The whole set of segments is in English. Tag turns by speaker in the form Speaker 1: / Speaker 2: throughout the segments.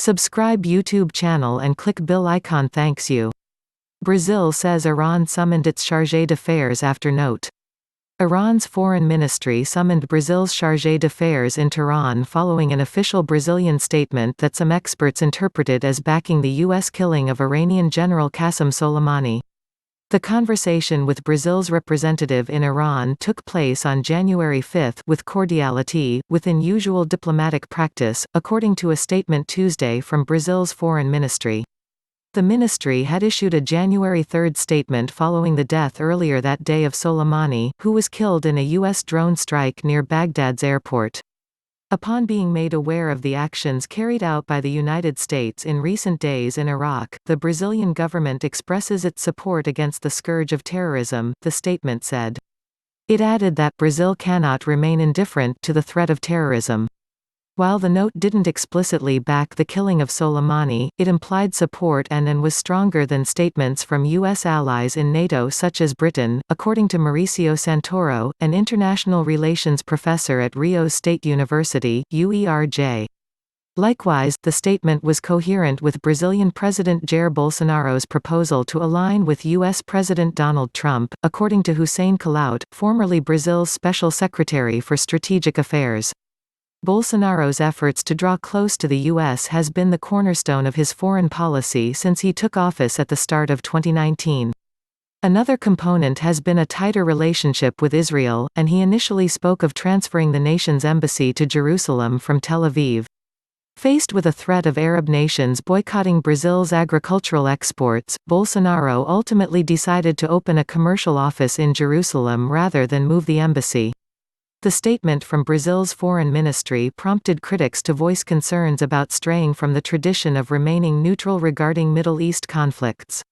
Speaker 1: Subscribe YouTube channel and click bell icon. Thanks you. Brazil says Iran summoned its chargé d'affaires after note. Iran's foreign ministry summoned Brazil's chargé d'affaires in Tehran following an official Brazilian statement that some experts interpreted as backing the U.S. killing of Iranian General Qassem Soleimani. The conversation with Brazil's representative in Iran took place on January 5 with cordiality, within usual diplomatic practice, according to a statement Tuesday from Brazil's foreign ministry. The ministry had issued a January 3 statement following the death earlier that day of Soleimani, who was killed in a U.S. drone strike near Baghdad's airport. Upon being made aware of the actions carried out by the United States in recent days in Iraq, the Brazilian government expresses its support against the scourge of terrorism, the statement said. It added that Brazil cannot remain indifferent to the threat of terrorism. While the note didn't explicitly back the killing of Soleimani, it implied support and was stronger than statements from U.S. allies in NATO such as Britain, according to Mauricio Santoro, an international relations professor at Rio State University, UERJ. Likewise, the statement was coherent with Brazilian President Jair Bolsonaro's proposal to align with U.S. President Donald Trump, according to Hussein Kalaut, formerly Brazil's Special Secretary for Strategic Affairs. Bolsonaro's efforts to draw close to the U.S. has been the cornerstone of his foreign policy since he took office at the start of 2019. Another component has been a tighter relationship with Israel, and he initially spoke of transferring the nation's embassy to Jerusalem from Tel Aviv. Faced with a threat of Arab nations boycotting Brazil's agricultural exports, Bolsonaro ultimately decided to open a commercial office in Jerusalem rather than move the embassy. The statement from Brazil's foreign ministry prompted critics to voice concerns about straying from the tradition of remaining neutral regarding Middle East conflicts.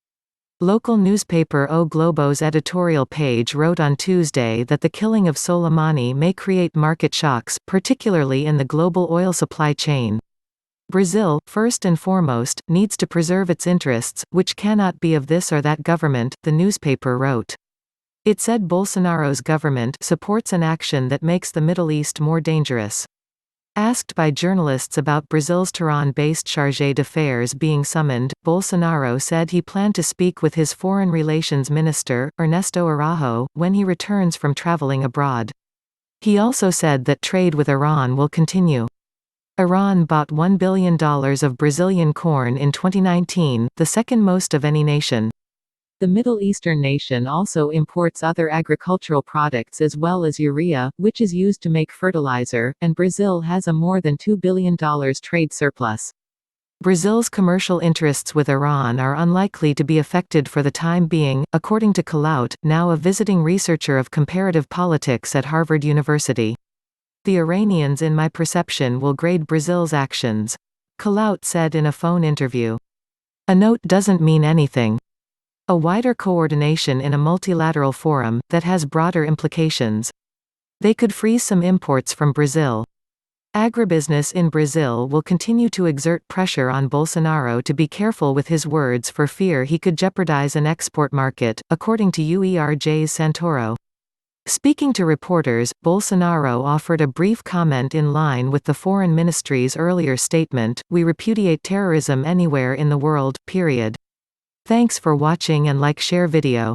Speaker 1: Local newspaper O Globo's editorial page wrote on Tuesday that the killing of Soleimani may create market shocks, particularly in the global oil supply chain. Brazil, first and foremost, needs to preserve its interests, which cannot be of this or that government, the newspaper wrote. It said Bolsonaro's government supports an action that makes the Middle East more dangerous. Asked by journalists about Brazil's Tehran-based chargé d'affaires being summoned, Bolsonaro said he planned to speak with his foreign relations minister, Ernesto Araújo, when he returns from traveling abroad. He also said that trade with Iran will continue. Iran bought $1 billion of Brazilian corn in 2019, the second most of any nation. The Middle Eastern nation also imports other agricultural products as well as urea, which is used to make fertilizer, and Brazil has a more than $2 billion trade surplus. Brazil's commercial interests with Iran are unlikely to be affected for the time being, according to Kalaut, now a visiting researcher of comparative politics at Harvard University. The Iranians in my perception will grade Brazil's actions. Kalaut said in a phone interview. A note doesn't mean anything. A wider coordination in a multilateral forum, that has broader implications. They could freeze some imports from Brazil. Agribusiness in Brazil will continue to exert pressure on Bolsonaro to be careful with his words for fear he could jeopardize an export market, according to UERJ's Santoro. Speaking to reporters, Bolsonaro offered a brief comment in line with the foreign ministry's earlier statement, "We repudiate terrorism anywhere in the world, period." Thanks for watching and share video.